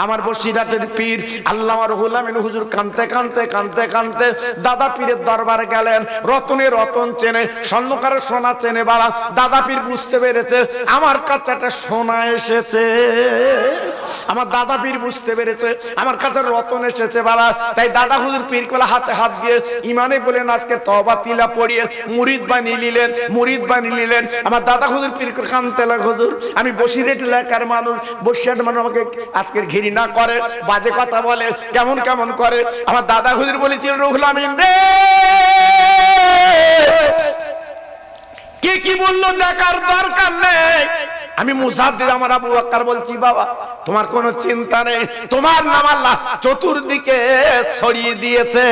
আমার বসিরহাটের পীর আল্লামা রুহুল আমিন হুজুর কানতে কানতে কানতে কানতে দাদা পীরের দরবারে গেলেন। রতনে রতন চেনে, স্বর্ণকারের সোনা চেনে বাড়া। দাদা পীর বুঝতে পেরেছে আমার কাছে একটা সোনা এসেছে। আমার দাদা পীর বুঝতে পেরেছে আমার কাছে রতন এসেছে বাবা। তাই দাদা হুজুর পীর কোলা হাতে হাত দিয়ে ইমানে বলেন আজকে তওবা তিলা পড়িয়ে মুরিদ বানিয়ে নিলেন, মুরিদ বানিয়ে নিলেন। আমার দাদা হুজুর পীর কানতে লাগ, হুজুর আমি বসিরহাট এলাকার মানুষ, বসিরহাট মানুষ আমাকে আজকের ঘিরি না করে, বাজে কথা বলে, কেমন কেমন করে। আমার দাদা হুজুর বলেছিল রুহুল আমিন রে কে কি বললো দেখার দরকার নেই। আমি মুসাদ্দিদ আমার আবু বকর বলছি বাবা তোমার কোনো চিন্তা নেই, তোমার নাম আল্লাহ চতুর্দিকে ছড়িয়ে দিয়েছে।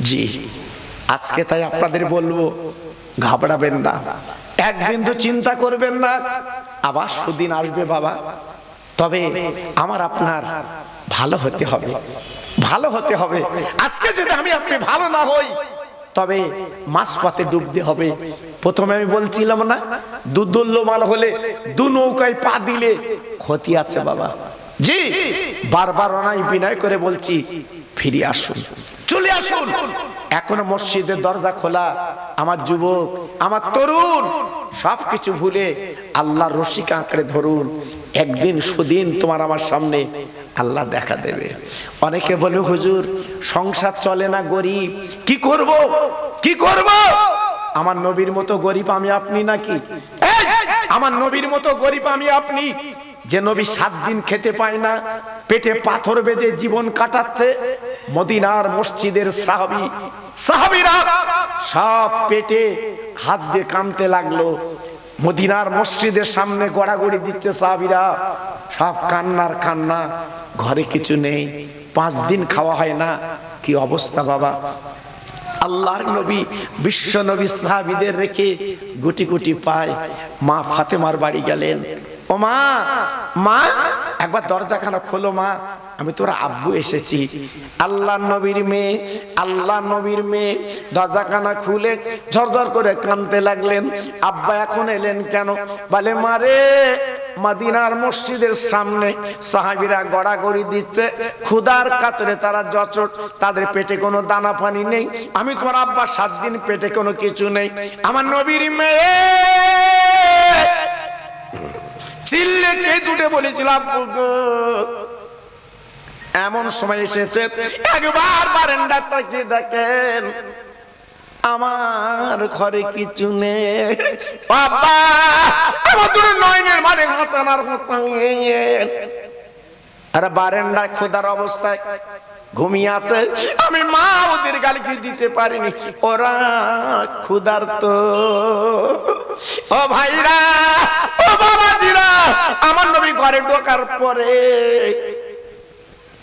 জি আজকে তাই আপনাদের বলবো ঘাবড়াবেন না, এক বিন্দু চিন্তা করবেন না, আবার সুদিন আসবে বাবা। তবে আমার আপনার ভালো হতে হবে, ভালো হতে হবে। আজকে যদি আমি আপনি ভালো না হই তবে মাঝপথে ডুবতে হবে। প্রথমে আমি বলছিলাম না দুদুল্যমান হলে দু নৌকায় পা দিলে ক্ষতি আছে বাবা। জি বারবার অনাই বিনয় করে বলছি ফিরে আসুন, চলে আসুন। এখনো মসজিদের দরজা খোলা। আমার যুবক আমার তরুণ সবকিছু ভুলে আল্লাহর রশি কাঁকড়ে ধরুন, একদিন সুদিন তোমার আমার সামনে আল্লাহ দেখা দেবে। অনেকে বলে হুজুর সংসার চলে না, গরিব, কি করব কি করব? আমার নবীর মতো গরিব আমি আপনি নাকি? আমার নবীর মতো গরিব আমি আপনি? যে নবী 7 দিন খেতে পায় না, পেটে পাথর বেঁধে জীবন কাটাচ্ছে। মদিনার মসজিদের সাহাবীরা সব পেটে হাত দিয়ে কামতে লাগলো। মদিনার মসজিদের সামনে গড়াগড়ি দিচ্ছে সাহাবীরা, সব কান্নার কান্না, ঘরে কিছু নেই, 5 দিন খাওয়া হয় না। কি অবস্থা বাবা! আল্লাহর নবী বিশ্ব নবী সাহাবীদের রেখে গুটি গুটি পায় মা ফাতেমার বাড়ি গেলেন। ও মা, মা একবার দরজাখানা খোলো মা, আমি তোর আব্বু এসেছি। আল্লাহ নবীর মেয়ে, আল্লাহ নবীর মেয়ে দরজাখানা খুলে ঝরঝর করে কাঁদতে লাগলেন। আব্বা এখন এলেন কেন? বলে মারে মদিনার মসজিদের সামনে সাহাবীরা গড়াগড়ি দিচ্ছে, ক্ষুধার কাতরে তারা জচট, তাদের পেটে কোনো দানা পানি নেই। আমি তোমার আব্বা 7 দিন পেটে কোনো কিছু নেই। আমার নবীর মেয়ে চিল্লে কে উঠে বলেছিল আব্বু এমন সময় এসেছে একবার বারান্দা তাকিয়ে দেখেন আমার ঘরে কিছু নেই। বাবা আমার দুটো নয়নের মানে হাসানার হাসান আর বারান্দায় খোদার অবস্থায় ঘুমিয়ে আছে। আমি মা ওদের গালি দিতে পারিনি, ওরা ক্ষুধার্ত। ও ভাইরা, ও বাবাজিরা, আমার নবী ঘরে ঢোকার পরে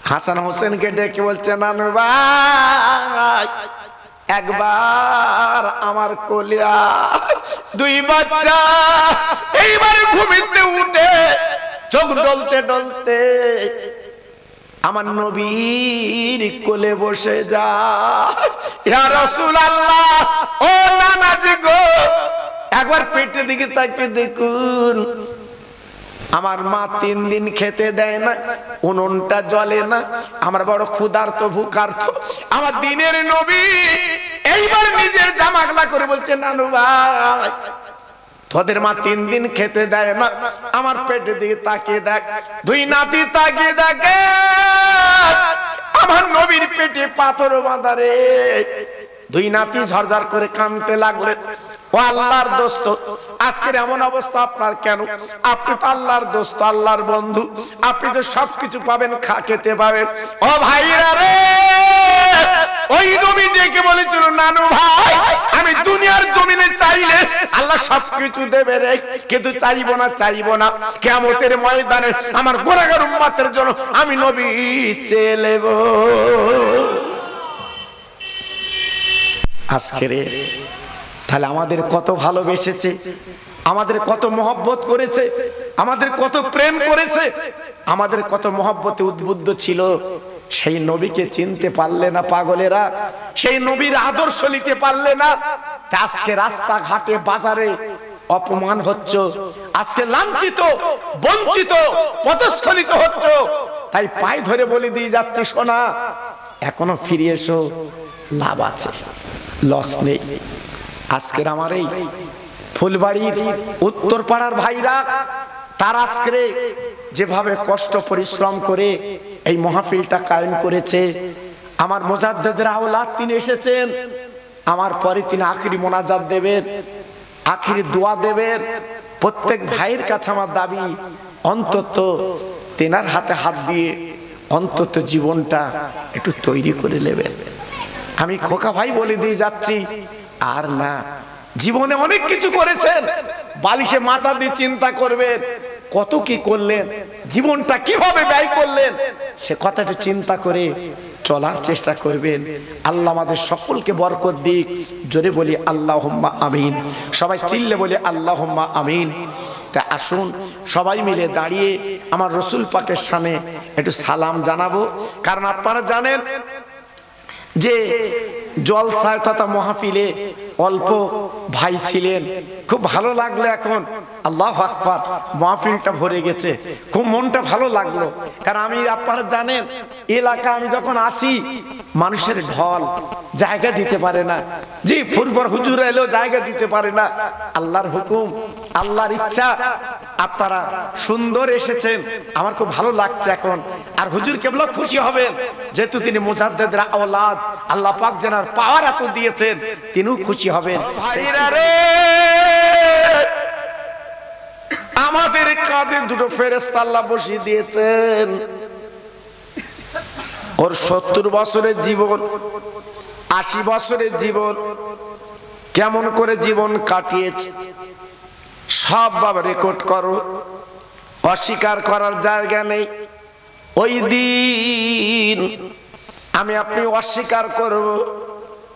হাসান হোসেনকে ডেকে বলছে নানু ভাই একবার আমার কোলিয়া 2 বাচ্চা এইবারে ঘুমিতে উঠে চোখ ডলতে ডলতে আমার নবীর কোলে বসে যা। ইয়া রাসূলুল্লাহ, ও নানাজি গো একবার পেটের দিকে তাকিয়ে দেখুন, আমার মা 3 দিন খেতে দেয় না, উনুনটা জ্বলে না, আমার বড় ক্ষুধার্ত ভুখার্ত। আমার দিনের নবী এইবার নিজের জামাগলা করে বলছে নানু ভাই তোদের মা 3 দিন খেতে দেয় না, আমার পেটের দিকে তাকিয়ে দেখ। 2 নাতি তাকিয়ে দেখে আমার নবীর পেটে পাথর বাঁধা রে। 2 নাতি ঝরঝর করে কাঁদতে লাগলেন। ও আল্লাহর দোস্ত, আজকের এমন অবস্থা আপনার কেন? আপনি তো আল্লাহর দোস্ত, আল্লাহর বন্ধু, আপনি তো সবকিছু পাবেন, খেতে পাবেন। ও ভাইরা রে, ওই নবী ডেকে বলেছিল নানু ভাই আমি দুনিয়ার জমিনে চাইলে আল্লাহ সবকিছু দেবে রে, কিন্তু চাইবো না কিয়ামতের ময়দানে আমার গুনাহগার উম্মতের জন্য আমি নবী চেয়ে নেব। আজকের তাহলে আমাদের কত ভালোবেসেছে, আমাদের কত মহব্বত করেছে, আমাদের কত প্রেম করেছে, আমাদের কত মহব্বতে উদ্বুদ্ধ ছিল। সেই নবীকে চিনতে পারলে না পাগলেরা, সেই নবীর আদর্শ নিতে পারলে না। আজকে রাস্তাঘাটে বাজারে অপমান হচ্ছে, আজকে লাঞ্ছিত, বঞ্চিত, পদস্খলিত হচ্ছ। তাই পায়ে ধরে বলে দিয়ে যাচ্ছি, সোনা এখনো ফিরে এসো, লাভ আছে, লস নেই। আজকের আমার এই ফুলবাড়ির উত্তর পাড়ার ভাইরা, তার আজকে যেভাবে কষ্ট পরিশ্রম করে এই মাহফিলটা কায়েম করেছে, আমার মুজাদ্দিদের আওলাদ তিনি এসেছেন, আমার পরে তিনি আখিরি মোনাজাত দেবেন, আখিরি দোয়া দেবেন। প্রত্যেক ভাইয়ের কাছে আমার দাবি, অন্তত তেনার হাতে হাত দিয়ে অন্তত জীবনটা একটু তৈরি করে নেবেন। আমি খোকা ভাই বলে দিয়ে যাচ্ছি, আর না, জীবনে অনেক কিছু করেছেন, বালিশে মাথা দিয়ে চিন্তা করবেন কত কি করলেন, জীবনটা কিভাবে ব্যয় করলেন, সে কথাটা চিন্তা করে চলার চেষ্টা করবেন। আল্লাহ আমাদের সকলকে বরকত দিক। জোরে বলি আল্লাহুম্মা আমিন, সবাই চিল্লে বলি আল্লাহুম্মা আমিন। তা আসুন সবাই মিলে দাঁড়িয়ে আমার রসুল পাকের সামনে একটু সালাম জানাবো। কারণ আপনারা জানেন যে জলসায় তথা মাহফিলে অল্প ভাই ছিলেন, খুব ভালো লাগলো। এখন আল্লাহু আকবার, মাহফিলটা ভরে গেছে, খুব মনটা ভালো লাগলো। কারণ আমি, আপনারা জানেন, এলাকা আমি যখন আসি মানুষের ঢল জায়গা দিতে পারে না, জি ফুরফুর হুজুর এলেও জায়গা দিতে পারে না। আল্লাহর হুকুম, আল্লাহর ইচ্ছা, আপনারা সুন্দর এসেছেন, আমার খুব ভালো লাগছে এখন। আর হুজুর কেবল খুশি হবেন, যেহেতু তিনি মুজাদ্দিদের আওলাদ, আল্লাহ পাক যেনার পাওয়ার এত দিয়েছেন, তিনিও খুশি হবেন। ভাইরা রে, আমাদের কাঁধে দুটো ফেরেশতা আল্লাহ বসিয়ে দিয়েছেন। ওর 70 বছরের জীবন, 80 বছরের জীবন, কেমন করে জীবন কাটিয়েছে সব বাবা রেকর্ড করো, অস্বীকার করার জায়গা নেই। ওই দিন আমি আপনি অস্বীকার করব,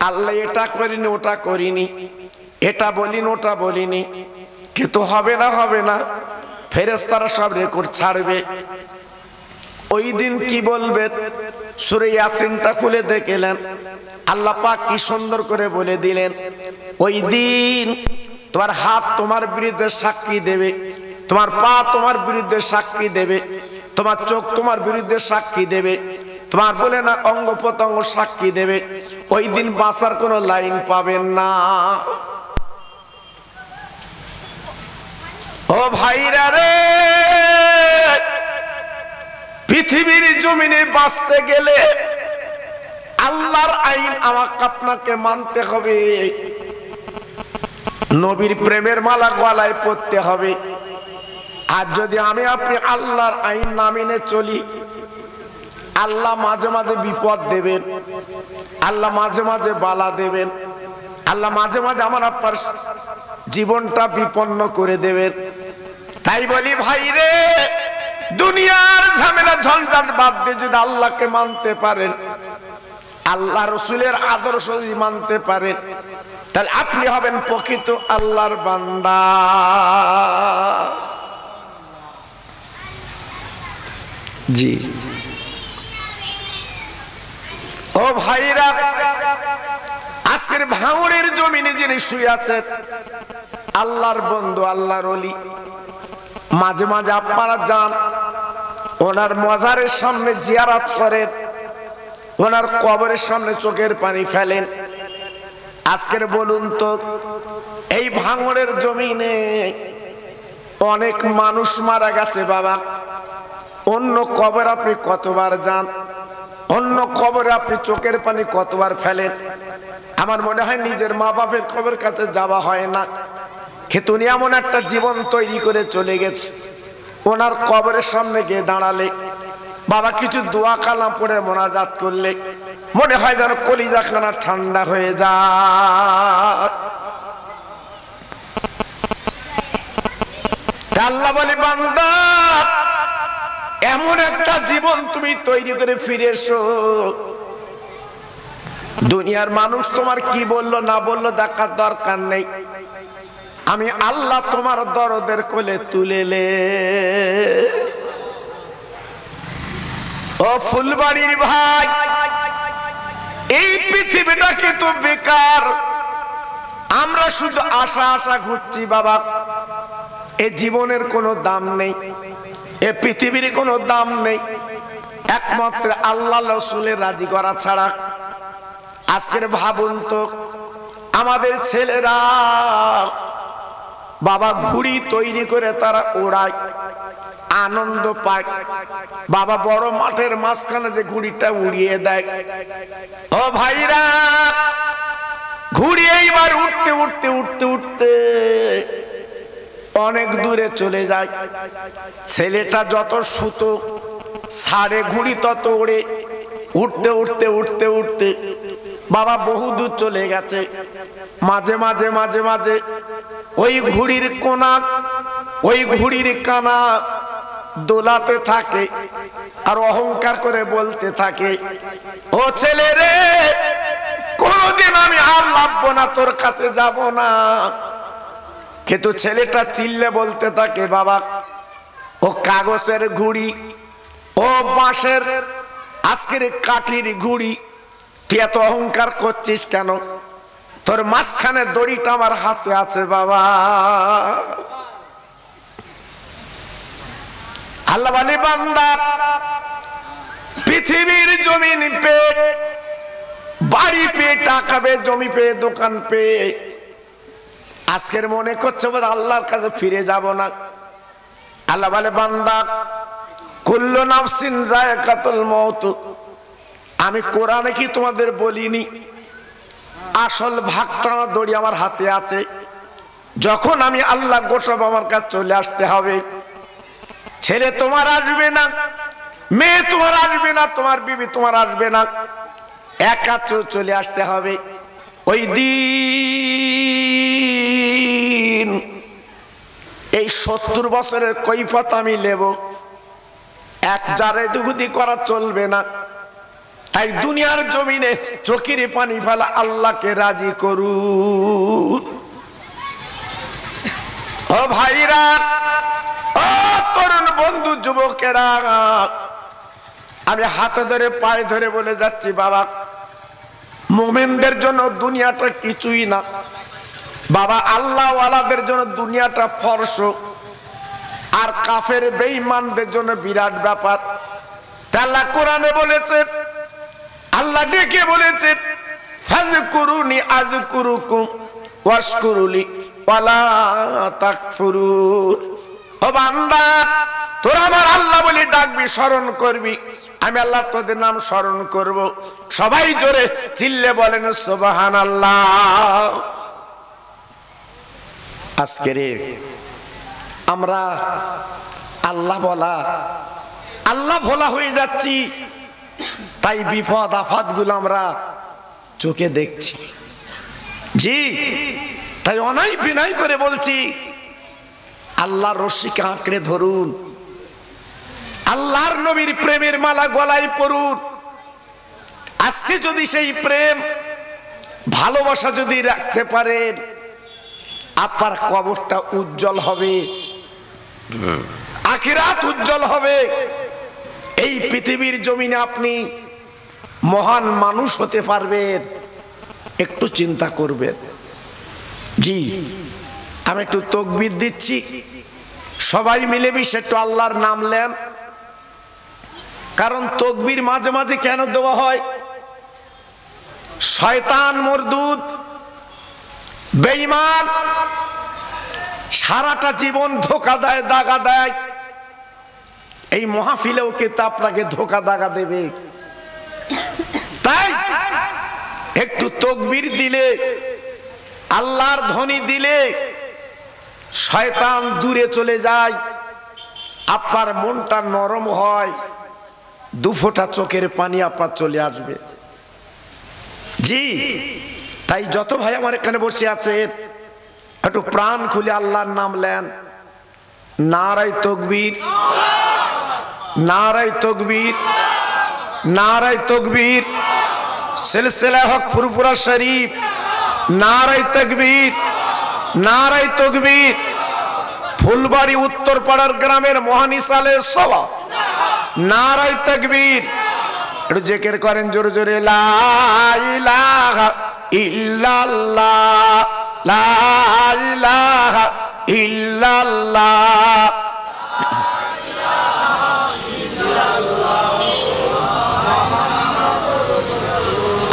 আল্লাহ এটা করিনি, ওটা করিনি, এটা বলিনি, ওটা বলিনি, কিন্তু হবে না, হবে না, ফেরেশতারা সব রেকর্ড ছাড়বে। ওই দিন কি বলবেন? সূরা ইয়াসিনটা খুলে দেখলেন, আল্লাহ পাক কি সুন্দর করে বলে দিলেন, ওই দিন তোমার হাত তোমার বিরুদ্ধে সাক্ষী দেবে, তোমার পা তোমার বিরুদ্ধে সাক্ষী দেবে, তোমার চোখ তোমার বিরুদ্ধে সাক্ষী দেবে, তোমার বলে না অঙ্গ প্রত্যঙ্গ সাক্ষী দেবে। ওই দিন বাঁচার কোনো লাইন পাবেন না। ও ভাইরা রে, পৃথিবীর জমিনে বাঁচতে গেলে আল্লাহর আইন আমাকে আপনাকে মানতে হবে, নবীর প্রেমের মালা গলায় পরতে হবে। আর যদি আমি আপনি আল্লাহর আইন না মেনে চলি, আল্লাহ মাঝে মাঝে বিপদ দেবেন, আল্লাহ মাঝে মাঝে বালা দেবেন, আল্লাহ মাঝে মাঝে আমার আপনার জীবনটা বিপন্ন করে দেবেন। তাই বলি ভাই রে, দুনিয়ার ঝামেলা ঝঞ্ঝাট বাদ দিয়ে যদি আল্লাহকে মানতে পারেন, আল্লাহ রসুলের আদর্শ যদি মানতে পারেন, তাহলে আপনি হবেন প্রকৃত আল্লাহর বান্দা। জি ও ভাইরা, আজকের ভাঙড়ের জমিনে যিনি শুয়ে আছেন, আল্লাহর বন্ধু, আল্লাহর ওলি, মাঝে মাঝে আপনারা যান, ওনার মাজারের সামনে জিয়ারত করেন, ওনার কবরের সামনে চোখের পানি ফেলেন। আজকের বলুন তো, এই ভাঙড়ের জমিনে অনেক মানুষ মারা গেছে বাবা, অন্য কবর আপনি কতবার যান, অন্য কবরে আপনি চোখের পানি কতবার ফেলেন। আমার মনে হয় নিজের মা বাপের কবরের কাছে যাওয়া হয় না। কিন্তু উনি এমন একটা জীবন তৈরি করে চলে গেছে, ওনার কবরের সামনে গিয়ে দাঁড়ালে, বাবা কিছু দোয়া কালাম পড়ে মোনাজাত করলে মনে হয় যেন কলিজাখানা ঠান্ডা হয়ে যায়। আল্লাহ বলে, বান্দা এমন একটা জীবন তুমি তৈরি করে ফিরে এসো, দুনিয়ার মানুষ তোমার কি বললো না বললো দেখার দরকার নেই, আমি আল্লাহ তোমার দরদের কোলে তুলেলে। ও ফুলবাড়ির ভাই, এই পৃথিবীটা কিন্তু বেকার, আমরা শুধু আশা আশা ঘুরছি বাবা। এ জীবনের কোনো দাম নেই, এ পৃথিবীর কোনো দাম নেই একমাত্র আল্লাহ রাসূলের রাজি করা ছাড়া। আজকের ভাবুন তো, আমাদের ছেলেরা বাবা ঘুড়ি তৈরি করে তারা ওড়ায়, আনন্দ পায়। বাবা বড় মাঠের মাঝখানে যে ঘুড়িটা উড়িয়ে দেয়, ও ভাইরা ঘুড়ি এইবার উঠতে উঠতে উঠতে উঠতে অনেক দূরে চলে যায়। ছেলেটা যত সুতো ছাড়ে ঘুড়ি তত ওড়ে, উঠতে উঠতে উঠতে উঠতে বাবা বহু দূর চলে গেছে। মাঝে মাঝে মাঝে মাঝে ওই ঘুড়ির কোনা, ওই ঘুড়ির কানা দোলাতে থাকে আর অহংকার করে বলতে থাকে, ও ছেলে রে, কোনদিন আমি আর লাভবো না, তোর কাছে যাব না। কিন্তু ছেলেটা চিল্লে বলতে থাকে, বাবা ও কাগজের ঘুড়ি, ও বাঁশের আজকের কাঠির ঘুড়ি, তুই এত অহংকার করছিস কেন? তোর মাঝখানে দড়িটা আমার হাতে আছে বাবা। আল্লাহ বলে, বান্দা পৃথিবীর জমিন পেয়ে, বাড়ি পেয়ে, টাকা পেয়ে, জমি পেয়ে, দোকান পেয়ে আজকের মনে করছে বোধ আল্লাহর কাছে ফিরে যাব না। আল্লাহ বলে, বান্দা কুল্লু নাফসিন যায়কাতুল মাউত, আমি কোরআনে কি তোমাদের বলিনি আসল ভাগটানা দড়ি আমার হাতে আছে? যখন আমি আল্লাহ গোটাবো আমার কাছে চলে আসতে হবে। ছেলে তোমার আসবে না, মেয়ে তোমার আসবে না, তোমার বিবি তোমার আসবে না, একা চলে আসতে হবে। ওই দিন এই 70 বছরের কৈফত আমি নেব, এক জারে দুগুদি করা চলবে না। তাই দুনিয়ার জমিনে চোখের পানি ফেলা আল্লাহকে রাজি করুন। ও ভাইরা, ও তরুণ বন্ধু, যুবকেরা, আমি হাতে ধরে পায়ে ধরে বলে যাচ্ছি, বাবা মুমিনদের জন্য দুনিয়াটা কিছুই না বাবা, আল্লাহ ওয়ালাদের জন্য দুনিয়াটা ফরস, আর কাফের বেঈমানদের জন্য বিরাট ব্যাপার। আল্লাহ কোরআনে বলেছেন, আল্লাহ ডেকে বলেছেন, ফাজকুরুনি আযকুরুকুম ওয়াশকুরুলি ওয়ালা তাকফুরুন। ও বান্দা, তোরা আমার আল্লাহ বলে ডাকবি, স্মরণ করবি, আমি আল্লাহ তোদের নাম স্মরণ করব। সবাই জোরে চিল্লে বলেন সুবহানাল্লাহ। আজকের আমরা আল্লাহ বলা, আল্লাহ ভোলা হয়ে যাচ্ছি, তাই বিপদ আফাত গুলো আমরা চোখে দেখছি। জি, তাই অনাই বিনয় করে বলছি, আল্লাহর রশিকে আঁকড়ে ধরুন, আল্লাহর নবীর প্রেমের মালা গলায় পড়ুন। আজকে যদি সেই প্রেম ভালোবাসা যদি রাখতে পারেন, আপনার কবরটা উজ্জ্বল হবে, আখিরাত উজ্জ্বল হবে। এই পৃথিবীর জমিনে আপনি মহান মানুষ হতে পারবেন, একটু চিন্তা করবেন। জি, আমি একটু তাকবীর দিচ্ছি, সবাই মিলেমিশে একটু আল্লাহর নাম নেন। কারণ তাকবীর মাঝে মাঝে কেন দেওয়া হয়? শয়তান মরদুদ বেঈমান সারাটা জীবন ধোঁকা দেয়, দাগা দেয়, এই মাহফিলেও কিন্তু আপনাকে ধোঁকা দাগা দেবে। তাই একটু তাকবীর দিলে, আল্লাহর ধ্বনি দিলে শয়তান দূরে চলে যায়, আপনার মনটা নরম হয়, দুফোঁটা চোখের পানি আপনার চলে আসবে। জি, তাই যত ভাই আমার এখানে বসে আছে, একটু প্রাণ খুলে আল্লাহর নাম নেন। নারায়ে তাকবীর, নারায়ে তাকবীর, নারায়ে তাকবীর। সিলসিলা হক ফুরফুরা শরীফ, নারায়ে তাকবীর, নারায়ে তাকবীর। ফুলবাড়ি উত্তরপাড়ার গ্রামের মহানিসালে সভা, নারায়ে তাকবীর। একটু জিকির করেন জোরে জোরে, লা ইলাহা ইল্লাল্লাহ, লা ইলাহা ইল্লাল্লাহ।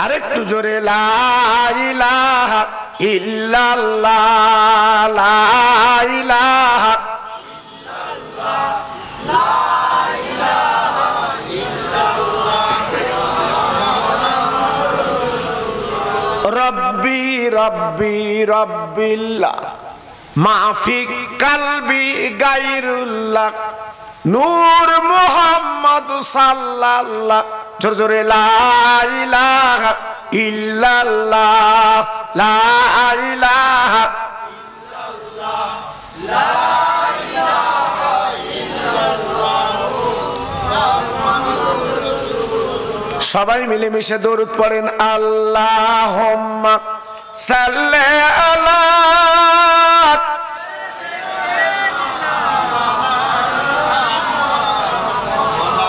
আরেকটু জোরে, লা ইলাহা ইল্লাল্লাহ, লা ইলাহা রব্বি রব্বি রব্বিল্লাহ মাফি কলবি গায়রুল্লাহ নূর মুহাম্মদ সাল্লাল্লাহ। জোরে জোরে, লা ইলাহা ইল্লাল্লাহ, লা ইলাহা ইল্লাল্লাহ, লা ইলাহা ইল্লাল্লাহ। সবাই মিলেমিশে দরুদ পড়েন, আল্লাহুম্মা সাল্লি আলা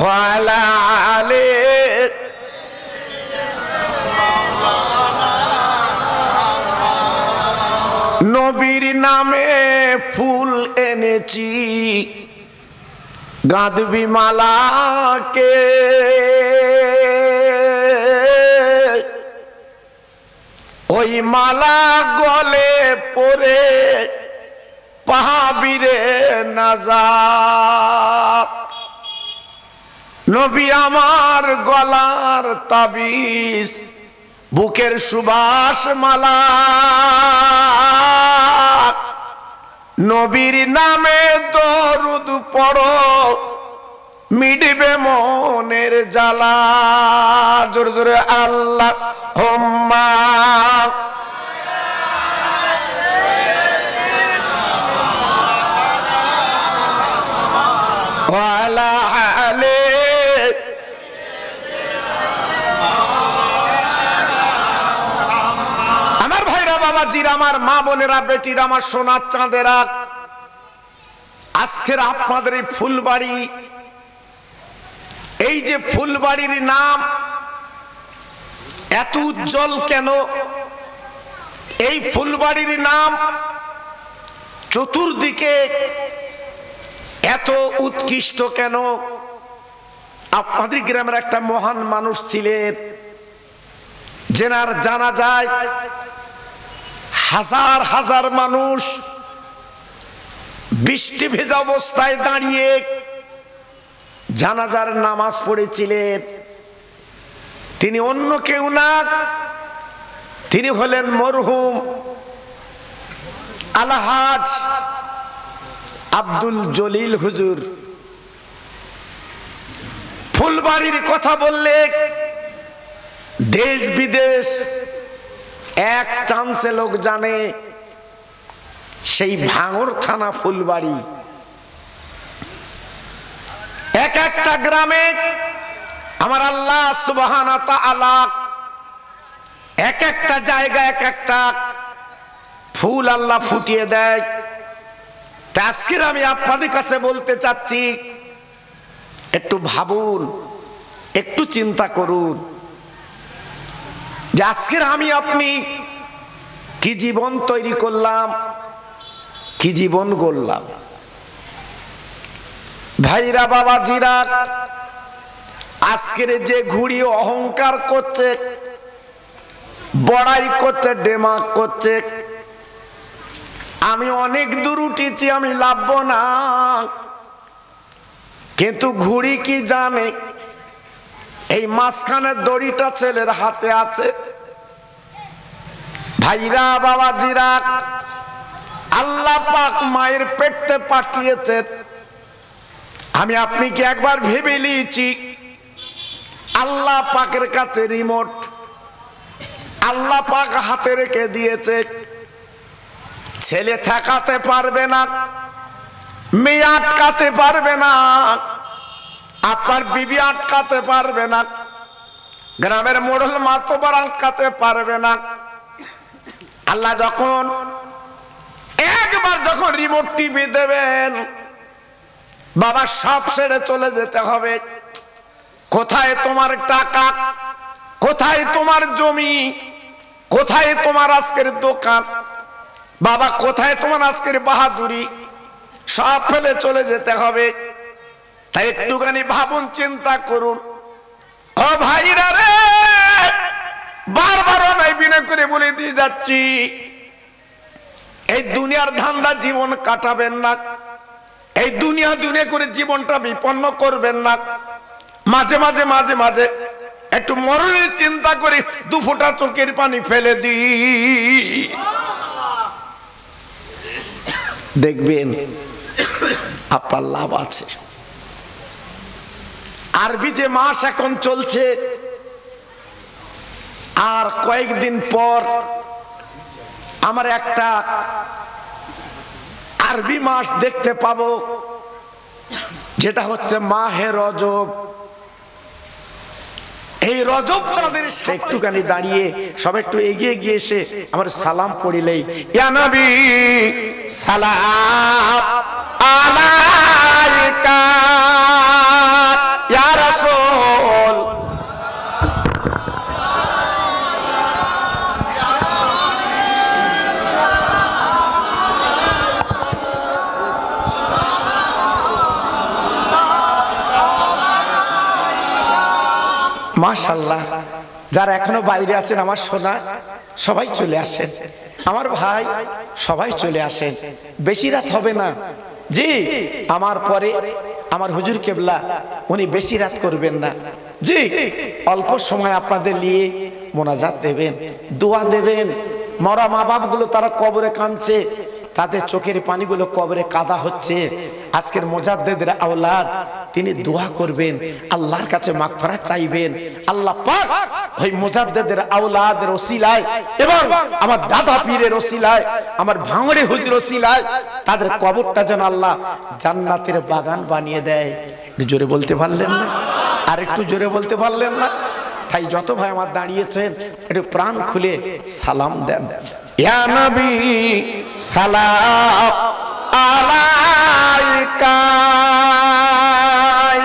ওয়া আলা আলি নবীর নামে ফুল এনেছি গাঁদবি মালাকে, ওই মালা গলে পরে পাহাবিরে নাজাত। নবী আমার গলার তাবিজ, বুকের সুবাস মালা, নবীর নামে দরুদ পড়ো মিটবে মনের জ্বালা। জোরে জোরে, আল্লাহুম্মা ওয়া আলা আলি আমার ভাইরা, বাবাজিরা, আমার মা বোনেরা, বেটিরা, আমার সোনার চাঁদেরা, আজকের আপনাদের এই ফুলবাড়ি, এই যে ফুলবাড়ির নাম এত উজ্জ্বল কেন? এই ফুলবাড়ির নাম চতুর্দিকে এত উৎকৃষ্ট কেন? আপনাদের গ্রামের একটা মহান মানুষ ছিলেন, যেনার জানা যায় হাজার হাজার মানুষ বৃষ্টি ভেজা অবস্থায় দাঁড়িয়ে জানাজার নামাজ পড়েছিলেন। তিনি অন্য কেউ না, তিনি হলেন মরহুম আলহাজ আব্দুল জলিল হুজুর। ফুলবাড়ির কথা বললে দেশ বিদেশ এক চান্সে লোক জানে, সেই ভাঙর থানা ফুলবাড়ি। এক একটা গ্রামে আমার আল্লাহ সুবহানাহু ওয়া তাআলা এক একটা জায়গায় এক একটা ফুল আল্লাহ ফুটিয়ে দেয়। আজকে আমি আপনাদের কাছে বলতে চাচ্ছি, একটু ভাবুন, একটু চিন্তা করুন যে আজকের আমি আপনি কি জীবন তৈরি করলাম, কি জীবন গড়লাম। ভাইরা, বাবাজিরা, আজকের যে ঘুড়ি অহংকার করছে, বড়াই করছে, ডেমাক করছে, আমি অনেক দূর উঠেছি, আমি লাভব না, কিন্তু ঘুড়ি কি জানে এই মাঝখানের দড়িটা ছেলের হাতে আছে। ভাইরা, বাবাজিরা, আল্লাহ পাক মায়ের পেটে পাঠিয়েছে। আমি আপনি কি একবার ভেবে নিয়েছি আল্লাহ পাকের কাছে রিমোট আল্লাহ পাক হাতে রেখে দিয়েছে। ছেলে ঠেকাতে পারবে না, মেয়ে আটকাতে পারবে না, আপনার বিবি আটকাতে পারবে না, গ্রামের মোড়ল মাতবার আটকাতে পারবে না। আল্লাহ যখন একবার যখন রিমোট টিপে দেবেন, বাবা সব ছেড়ে চলে যেতে হবে। কোথায় তোমার টাকা, কোথায় তোমার জমি, কোথায় তোমার আজকের দোকান, বাবা কোথায় তোমার আজকের বাহাদুরি, সব ফেলে চলে যেতে হবে। তাই একটুখানি ভাবুন, চিন্তা করুন। ও ভাইরা রে, বারবার অনাই বিনয় করে বলে দিয়ে যাচ্ছি, এই দুনিয়ার ধান্দা জীবন কাটাবেন না, এই দুনিয়া দুনিয়া করে জীবনটা বিপন্ন করবেন না। মাঝে মাঝে মাঝে মাঝে একটু মরণের চিন্তা করে দু ফোঁটা চোখের পানি ফেলে দি, দেখবেন আপনার লাভ আছে। আরবি যে মাস এখন চলছে, আর কয়েকদিন পর আমার একটা আরবি মাস দেখতে পাবো, যেটা হচ্ছে মাহে রজব। এই রজব চাঁদের একটুখানি দাঁড়িয়ে সব একটু এগিয়ে গিয়ে এসে আমার সালাম পড়িলেই, ইয়া নবী সালাম আলাইকা ইয়া রাসূল, মাশাআল্লাহ। যারা এখনো বাইরে আছেন আমার সোনা, সবাই চলে আসেন, আমার ভাই সবাই চলে আসেন। বেশি রাত হবে না জি, আমার পরে আমার হুজুর কেবলা উনি বেশি রাত করবেন না জি, অল্প সময় আপনাদের নিয়ে মোনাজাত দেবেন, দোয়া দেবেন। মরা মা বাপ গুলো তারা কবরে কাঁদছে, তাদের চোখের পানিগুলো কবরে কাদা হচ্ছে। আজকের মুজাদ্দিদের আওলাদ, তিনি দোয়া করবেন, আল্লাহর কাছে মাগফিরাত চাইবেন। আল্লাহ পাক ওই মুজাদ্দিদের আওলাদের ওসিলায় এবং আমার দাদা পীরের ওসিলায়, আমার ভাঙড়ে হুজুর ওসিলায় তাদের কবরটা যেন আল্লাহ জান্নাতের বাগান বানিয়ে দেয়। জোরে বলতে পারলেন না? আর একটু জোরে বলতে পারলেন না? তাই যত ভাই আমার দাঁড়িয়েছেন একটু প্রাণ খুলে সালাম দেন। ইয়া নবী সালাম আলাইকা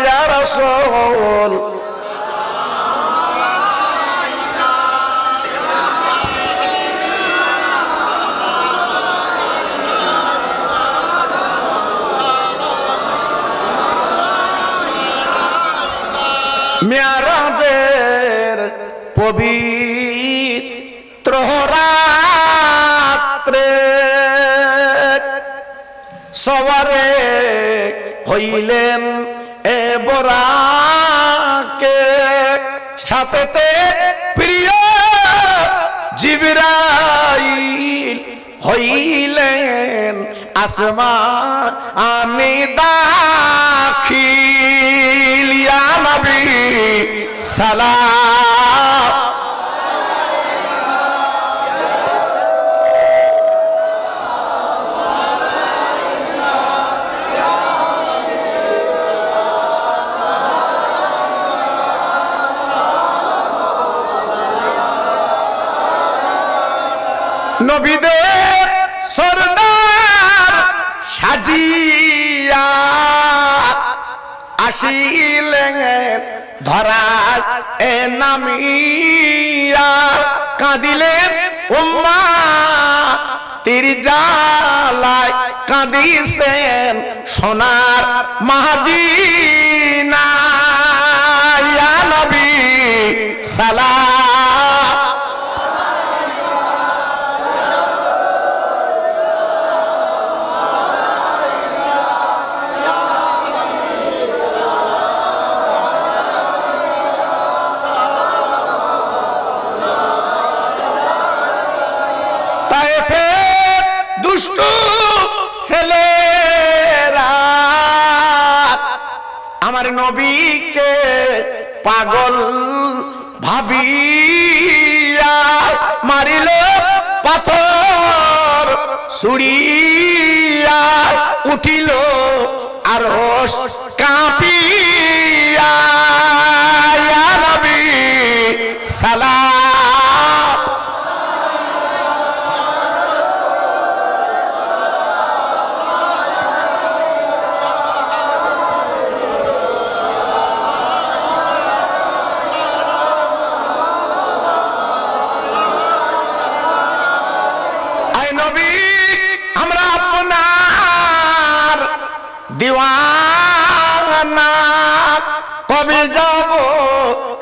ইয়া রাসূল, মেরাজের পবিত্র রাত্রে সওয়ারে হইলেন এ বরাকে, সাথেতে প্রিয় জিবরাইল হইলেন আসমান আমি দাখিল। ইয়া নবী সালাম নবীদের সরদার সাজিয়া আসিলেন ধরায় এ নামিয়া, কাঁদিলেন উম্মতের জালায়, কাঁদিছেন সোনার মদিনা। ইয়া নবী সালাম দুষ্টু ছেলেরা আমার নবীকে পাগল ভাবিয়া মারিল পাথর ছুড়িয়া, উঠিল আরশ কাঁপিয়া। ইয়া নবী সালাম নবী দিওয়ানা কবে যাব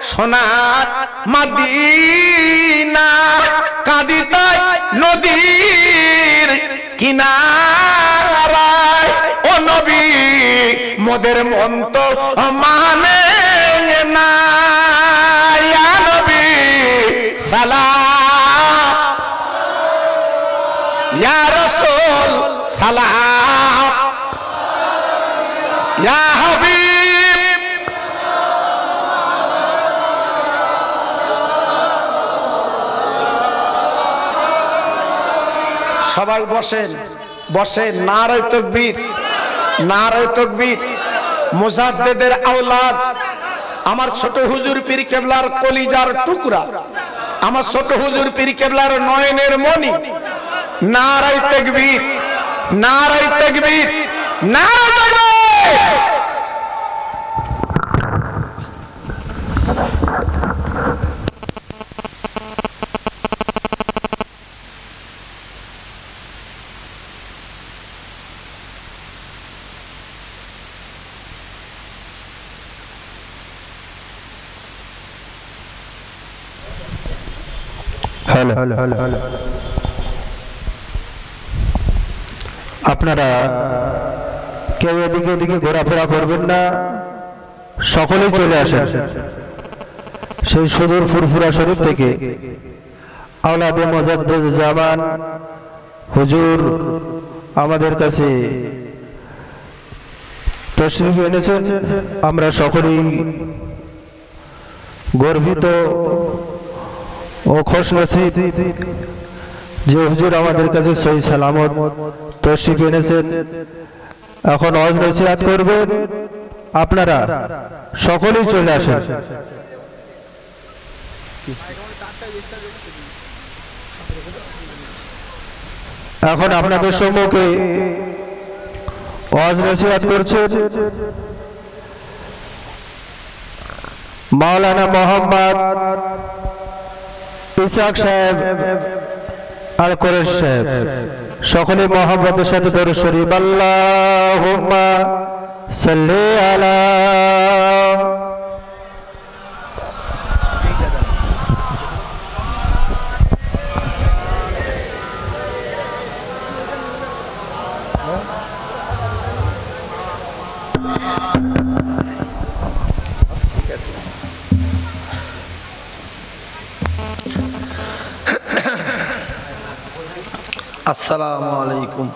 সোনার মদিনা কাঁদি তাই নদীর কিনারায় ও নবী মোদের মন তো মানে না ইয়া নবী সালাম ইয়া রাসূল সালাম ইয়া হাবিব সবাই বসেন বসেন নারে তাকবীর নারে তাকবীর মুজাদ্দিদের আওলাদ আমার ছোট হুজুর পীর কেবলার কলিজার টুকরা আমার ছোট হুজুর পীর কেবলার নয়নের মণি নারে তাকবীর নারে তাকবীর নারে তাকবীর আপনারা কেউ এদিকে ওদিকে ঘোরাফেরা করবেন না, সকলেই চলে আসেন সেই সুদূর ফুরফুরা শরীফ থেকে আওলাদে মুজাদ্দিদ জামান হুজুর আমাদের কাছে তশরিফ এনেছেন। আমরা সকলেই গর্বিত ও খুশনসিব যে হুজুর আমাদের কাছে সহি সালামত তশরিফ এনেছেন। এখন ওয়াজ নসিহত করবেন, আপনারা সকলেই চলে আসেন। এখন আপনাদের সম্মুখে ওয়াজ নসিহত করছেন মাওলানা মোহাম্মদ ইসহাক সাহেব আল কুরেশ সাহেব। সকলে মোহাম্মদের সাথে দরুদ শরীফ আল্লাহুম্মা সাল্লি আলা আসসালামু আলাইকুম।